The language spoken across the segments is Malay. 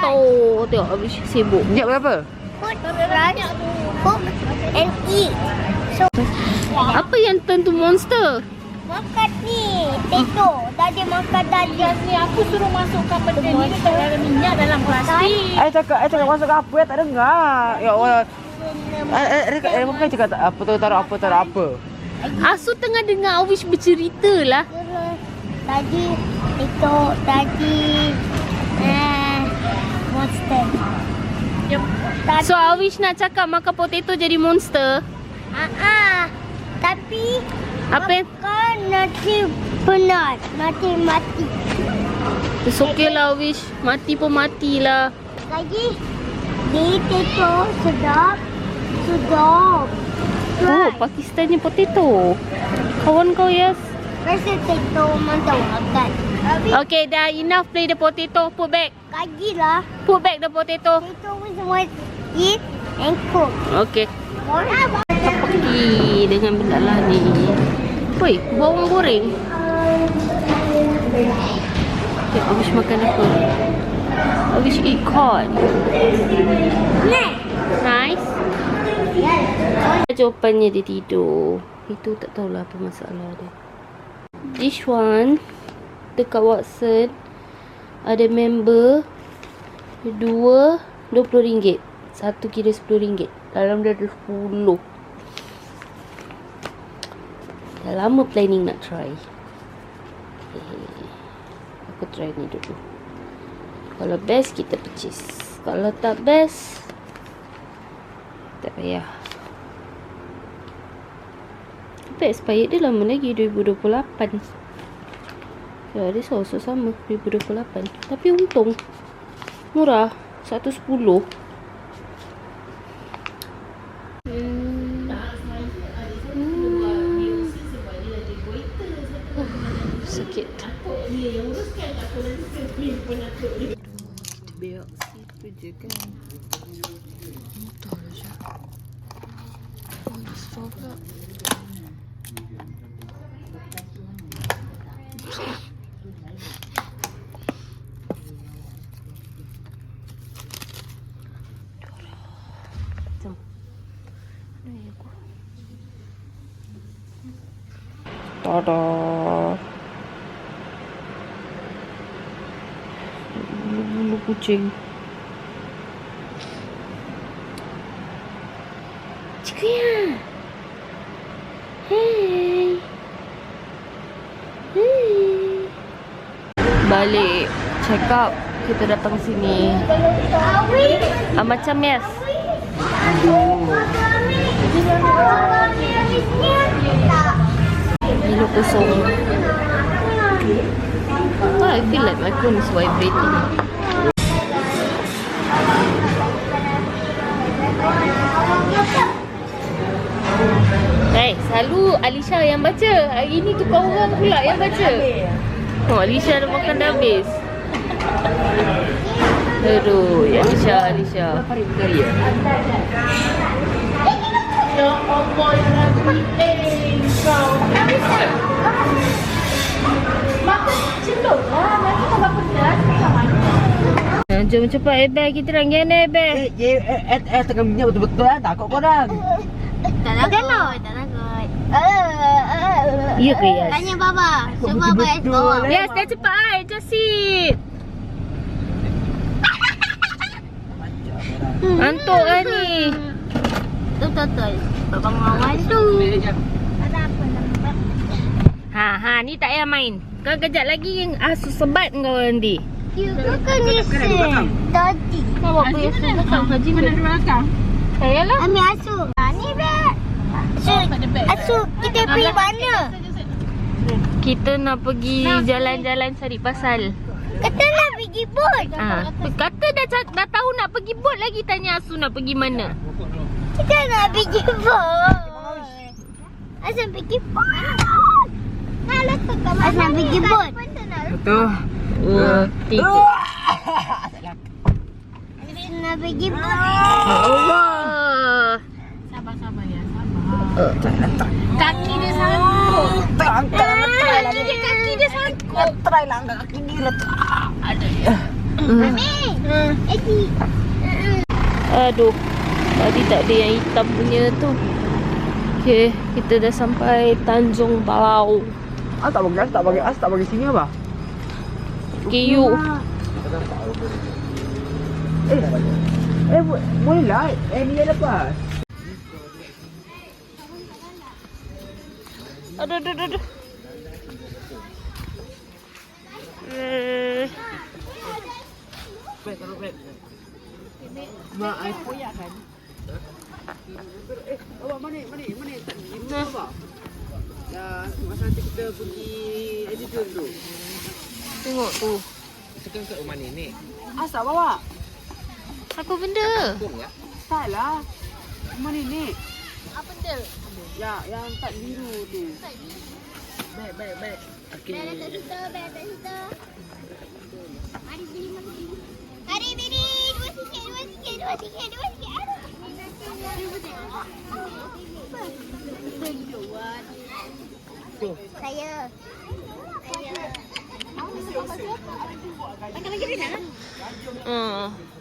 potato. Tengok habis sibuk. Dia berapa? Cook, rice, cook and eat. So, Apa yang turn to monster? makan ni, potato. Tadi makan tadi. Ni aku suruh masukkan benda ni dekat dalam minyak dalam plastik. I cakap masuk apa ya? Tak dengar. Ya Allah. Mungkin cakap apa tu taruh apa. Asu tengah dengar Awish bercerita lah. Tadi potato, tadi monster. Tadi, So Awish nak cakap makan potato jadi monster. tapi Apa yang makan nanti penat, nanti mati. It's okay lah Awish. Mati pun matilah. Lagi di potato sedap. Oh, Right. Pakistannya potato. Kawan kau, yes. Rasa potato mantap makan. Okay, dah enough play the potato. Put back. Lagi lah. Put back the potato. Potato was what eat and cook. Okay. Pergi dengan benda lah ni. Woi, bawang goreng. Okay, Awish makan apa? Awish eat corn. Nice. Jawapannya dia tidur. Itu tak tahulah apa masalah dia. This one dekat Watson ada member 2 RM20. Satu kira RM10. Dalam dia ada 10. Dah lama planning nak try. Aku try ni dulu. Kalau best kita purchase. Kalau tak best tak payah. Tapi expired dia lama lagi 2028. Ya, dia so sama 2028. Tapi untung murah 110. Sakit. Kita berak situ je kan. Betul je. Oh, dah straw pula. Jom. Mana yang aku? Tada. Bulu kucing. Cikgu. Hey. Balik check up. Kita datang sini. Macam yes. Hello kosong. I feel like my phone is vibrating. Selalu Alisha yang baca. Hari ni tukar orang pula yang baca. Oh, Alisha dah makan dah habis. Aduh, ya Alisha. Ya Allah, ya Rabbi. Makan celup lah. Nanti kalau pedas, macam mana? Jom cepat Ebel, kita orang gana Ebel. Tengah minyak betul-betul lah. Takut korang. Tak takut. Ya ke Yas? Tanya Baba. Cuba Baba es bawah. Yas, dah cepat ai. Just sit. Antuk kan ni. Betul. Baba mengawal tu. Ha, ni tak payah main. Kau kejap lagi yang asu sebat kau nanti. You kan ni sen. Tadi. Kau buat apa asu belakang? Haji Mana di belakang? Sayalah. Ambil asu. Ni beg. Asu kita pergi mana? Kita nak pergi jalan-jalan cari pasal. Kata nak pergi bot. Kata dah tahu nak pergi bot lagi tanya asu nak pergi mana. Kita nak pergi bot. Asal pergi bot. Asal pergi bot. Betul. 2, 3. Asal nak pergi bot. Allah. Sabar ya, sabar. Kaki dia sangkut. Angkat. Kaki dia sangkut. Try lah angkat kaki dia lah. Eti. Aduh. Tadi tak ada yang hitam punya tu. Okay, kita dah sampai Tanjung Balau. Tak bagi sini apa? KU. Boleh lah. Ni dah lepas. Aduh. Mak, I poyak kan? Awak mana? Tak biru apa? Ya, masa nanti kita pergi Edison tu. Tengok tu. Sekarang kat rumah nenek. Asal bawa? Apa benda? Tak lah. Rumah nenek. Apa benda? Ya, yang tak biru tu. Baik. Okey. Mari bini. Dua sikit. Saya.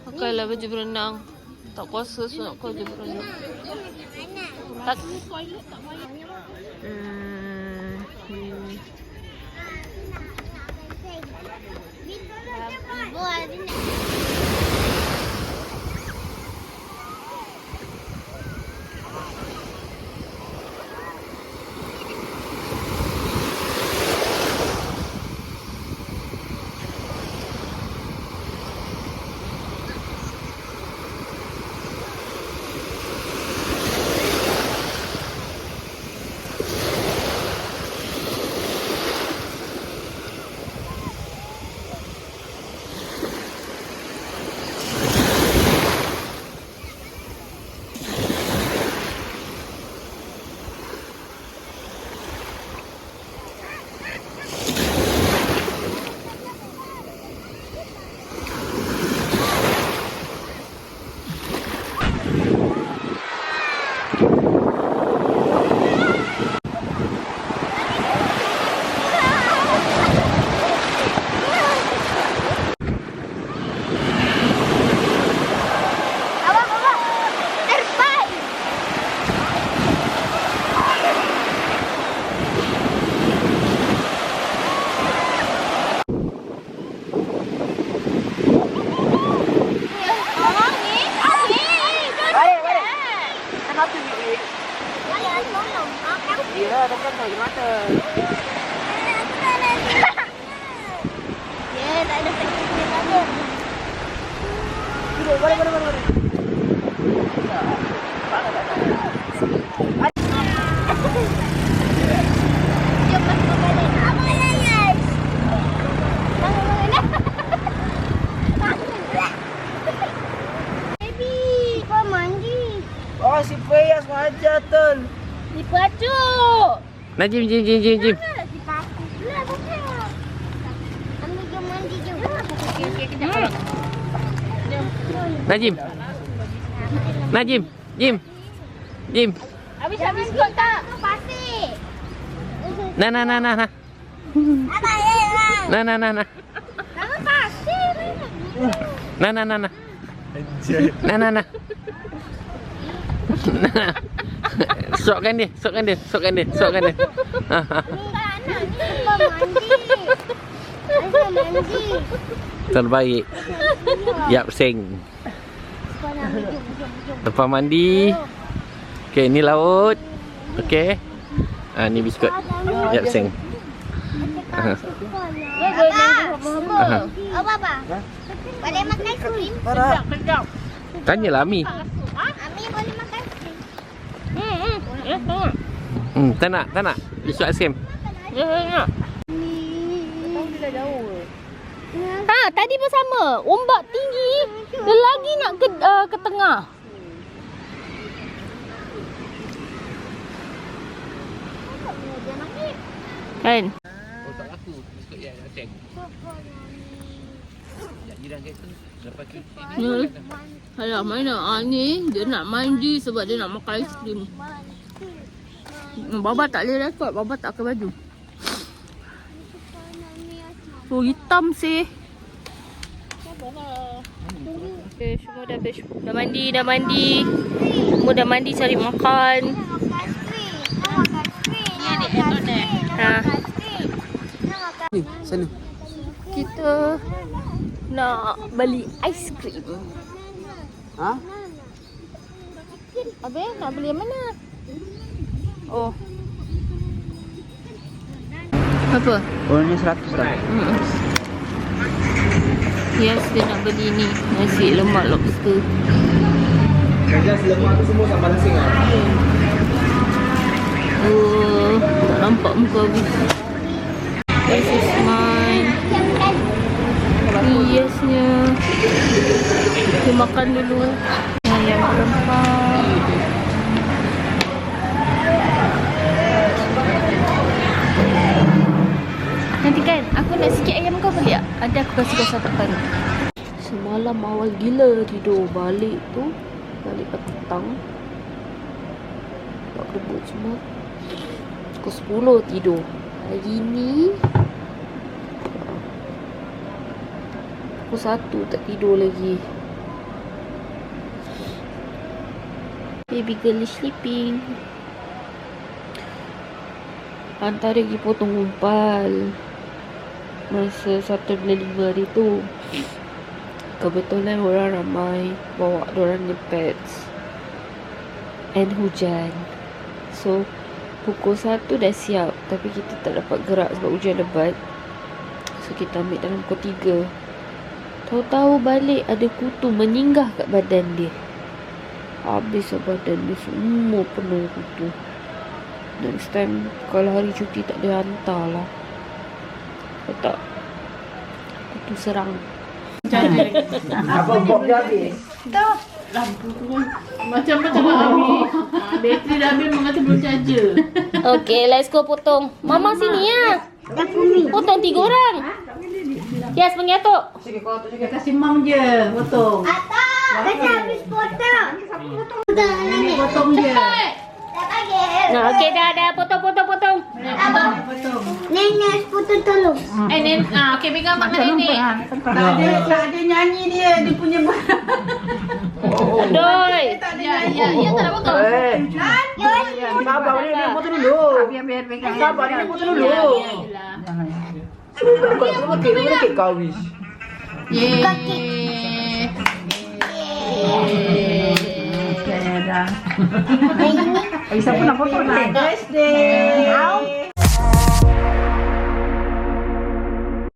Pakailah baju berenang. Tak kuasa so nak pakai baju berenang. Tak. Ibu ada nak. Ya, tekan tak mata. Ya, tak ada sakit lagi. Boleh. Jom masuk balik. Apa guys? Baby, kau mandi. Oh, si Peyas aja tol. Di baju. Nah, Jim. Di paku pula bukan. Ambil jom mandi jom. Okey, kejap. Nah, Jim. Habis kot tak? Pasir. Nah. Apa ya? Nah. Kamu pasir. Nah. Sokkan dia. Enggak anak ni mau mandi. Saya mandi. Terbaik. Yap Seng. Kau nak ambil jom. Lepas mandi. Okey, ni laut. Okey. Ni biskut. Yap Seng. Apa? Boleh makan krim? Kejap. Tanyalah Ami. Ami boleh makan krim? Tak nak. Biskut aiskrim. Ya. Tadi pun sama. Ombak tinggi. Dia lagi nak ke tengah. Kan? Oh, tak laku. Biskut Yap Seng. Ya, jiran kereta. Lepas cuci. Alah, mana? Ni dia nak mandi sebab dia nak makan aiskrim. Baba tak boleh rekod. Baba tak pakai baju. Oh, hitam sih. Okay, semua dah habis. Dah mandi. Semua dah mandi cari makan. Ha. Ni, sana. Kita nak beli aiskrim. Ha? Habis nak beli yang mana? Oh. Apa? Oh, ni 100 dah. Yes, dia nak beli ni. Nasi lemak lobster. Nasi lemak tu semua sambal nasi kan? Oh, tak nampak muka habis. This is mine. Ni yesnya. Kita makan dulu. Ayam rempah. Nanti kan, aku nak sikit ayam kau boleh tak? Ada aku kasih kau santapan. Semalam awal gila tidur. Balik petang. Tak kebut semua. Pukul 10 tidur. Hari ni pukul 1 tak tidur lagi. Baby girl is sleeping. Antara pergi potong rumpal masa Sabtu bulan 5 hari tu, kebetulan orang ramai bawa dorangnya pets and hujan. So pukul 1 dah siap, tapi kita tak dapat gerak sebab hujan lebat. So kita ambil dalam pukul 3. Tahu-tahu balik ada kutu menyinggah kat badan dia. Habis badan dia semua penuh kutu. Next time kalau hari cuti tak ada hantar lah. Kalau tak, kutu serang. Apa box dia habis? Macam-macam dah habis. Bateri dah habis, mengata belum charger. Okay, let's go potong. Mama sini ya. Potong 3 orang. Yes, mengatuk. Dia kasih mam je potong. Kita habis potong. Ini potong je. Nah, okay dah potong. Potong. Nenek potong tolong. Nenek, okey pegang mak nenek. Tak ada nyanyi dia punya barang. Aduh. Ya tak nak potong. Sabar ni, dia potong dulu. Biar pegang. Sabar ni, dia potong dulu. Kau kau wish. Yeay. Dah. Yang ini. Siapa nak potong? Birthday.